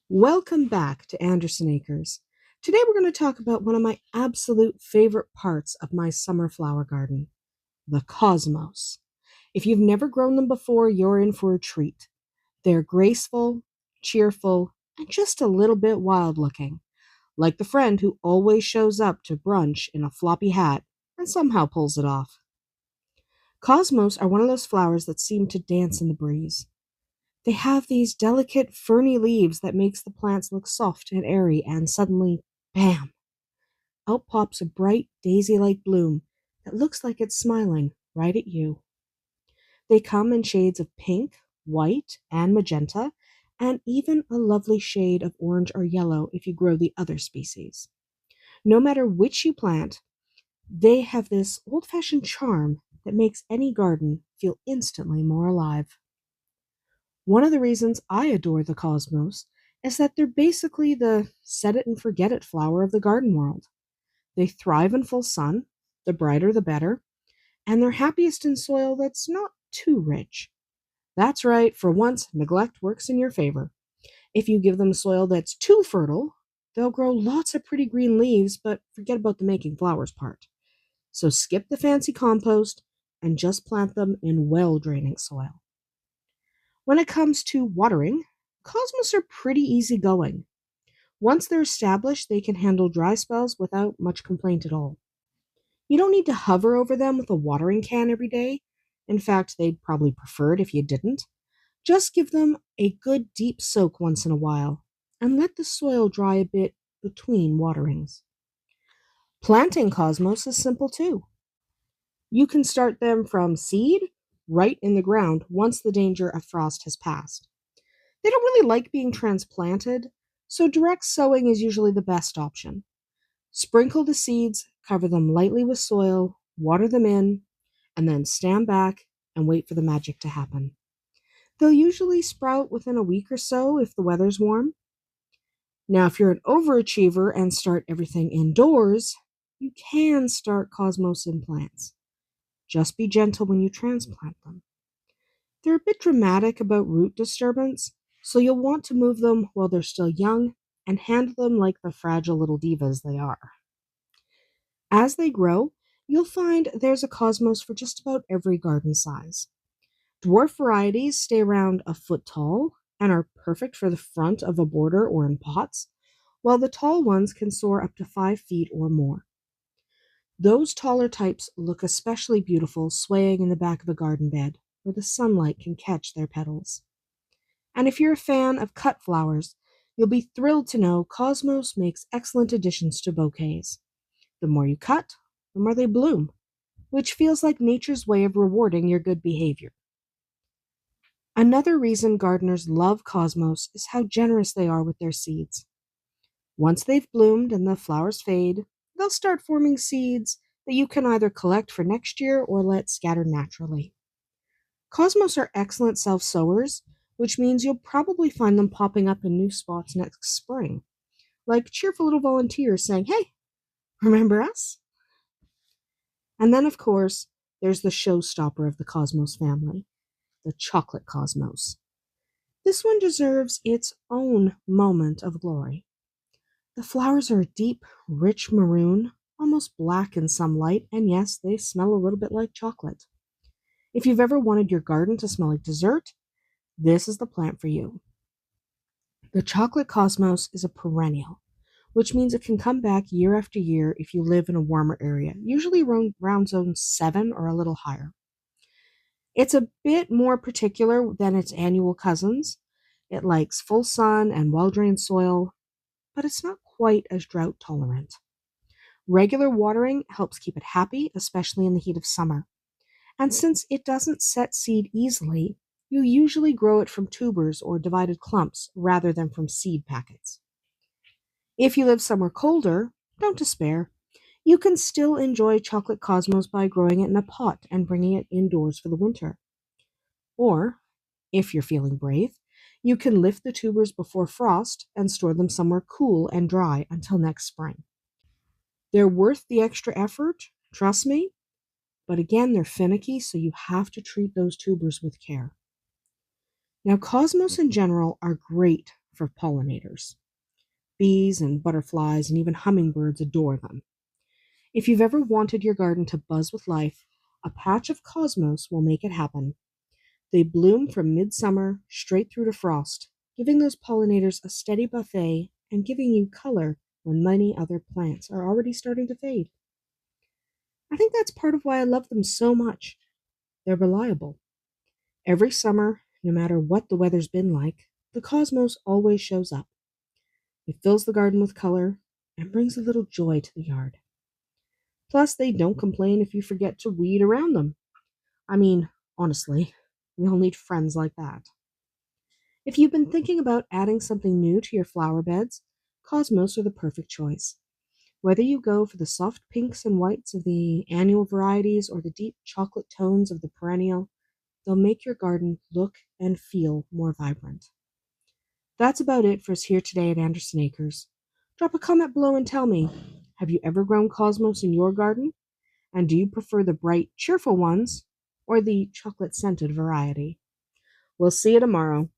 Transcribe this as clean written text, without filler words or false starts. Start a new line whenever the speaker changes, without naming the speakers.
Welcome back to Anderson Acres. Today we're going to talk about one of my absolute favorite parts of my summer flower garden, the cosmos. If you've never grown them before, you're in for a treat. They're graceful, cheerful, and just a little bit wild looking, like the friend who always shows up to brunch in a floppy hat and somehow pulls it off. Cosmos are one of those flowers that seem to dance in the breeze. They have these delicate ferny leaves that makes the plants look soft and airy, and suddenly, bam, out pops a bright daisy-like bloom that looks like it's smiling right at you. They come in shades of pink, white, and magenta, and even a lovely shade of orange or yellow if you grow the other species. No matter which you plant, they have this old-fashioned charm that makes any garden feel instantly more alive. One of the reasons I adore the cosmos is that they're basically the set it and forget it flower of the garden world. They thrive in full sun, the brighter the better, and they're happiest in soil that's not too rich. That's right, for once, neglect works in your favor. If you give them soil that's too fertile, they'll grow lots of pretty green leaves, but forget about the making flowers part. So skip the fancy compost and just plant them in well draining soil. When it comes to watering, cosmos are pretty easygoing. Once they're established, they can handle dry spells without much complaint at all. You don't need to hover over them with a watering can every day. In fact, they'd probably prefer it if you didn't. Just give them a good deep soak once in a while, and let the soil dry a bit between waterings. Planting cosmos is simple too. You can start them from seed right in the ground once the danger of frost has passed. They don't really like being transplanted, so direct sowing is usually the best option. Sprinkle the seeds, cover them lightly with soil, water them in, and then stand back and wait for the magic to happen. They'll usually sprout within a week or so if the weather's warm. Now, if you're an overachiever and start everything indoors, you can start cosmos in plants. Just be gentle when you transplant them. They're a bit dramatic about root disturbance, so you'll want to move them while they're still young and handle them like the fragile little divas they are. As they grow, you'll find there's a cosmos for just about every garden size. Dwarf varieties stay around a foot tall and are perfect for the front of a border or in pots, while the tall ones can soar up to 5 feet or more. Those taller types look especially beautiful swaying in the back of a garden bed, where the sunlight can catch their petals. And if you're a fan of cut flowers, you'll be thrilled to know cosmos makes excellent additions to bouquets. The more you cut, the more they bloom, which feels like nature's way of rewarding your good behavior. Another reason gardeners love cosmos is how generous they are with their seeds. Once they've bloomed and the flowers fade, they'll start forming seeds that you can either collect for next year or let scatter naturally. Cosmos are excellent self-sowers, which means you'll probably find them popping up in new spots next spring, like cheerful little volunteers saying, "Hey, remember us?" And then, of course, there's the showstopper of the cosmos family, the chocolate cosmos. This one deserves its own moment of glory. The flowers are a deep, rich maroon, almost black in some light, and yes, they smell a little bit like chocolate. If you've ever wanted your garden to smell like dessert, this is the plant for you. The chocolate cosmos is a perennial, which means it can come back year after year if you live in a warmer area, usually around zone 7 or a little higher. It's a bit more particular than its annual cousins. It likes full sun and well-drained soil, but it's not quite as drought tolerant. Regular watering helps keep it happy, especially in the heat of summer. And since it doesn't set seed easily, you usually grow it from tubers or divided clumps rather than from seed packets. If you live somewhere colder, don't despair. You can still enjoy chocolate cosmos by growing it in a pot and bringing it indoors for the winter. Or, if you're feeling brave, you can lift the tubers before frost and store them somewhere cool and dry until next spring. They're worth the extra effort, trust me, but again, they're finicky, so you have to treat those tubers with care. Now, cosmos in general are great for pollinators. Bees and butterflies and even hummingbirds adore them. If you've ever wanted your garden to buzz with life, a patch of cosmos will make it happen. They bloom from midsummer straight through to frost, giving those pollinators a steady buffet and giving you color when many other plants are already starting to fade. I think that's part of why I love them so much. They're reliable. Every summer, no matter what the weather's been like, the cosmos always shows up. It fills the garden with color and brings a little joy to the yard. Plus, they don't complain if you forget to weed around them. I mean, honestly, we all need friends like that. If you've been thinking about adding something new to your flower beds, cosmos are the perfect choice. Whether you go for the soft pinks and whites of the annual varieties or the deep chocolate tones of the perennial, they'll make your garden look and feel more vibrant. That's about it for us here today at Anderson Acres. Drop a comment below and tell me, have you ever grown cosmos in your garden? And do you prefer the bright, cheerful ones or the chocolate scented variety? We'll see you tomorrow.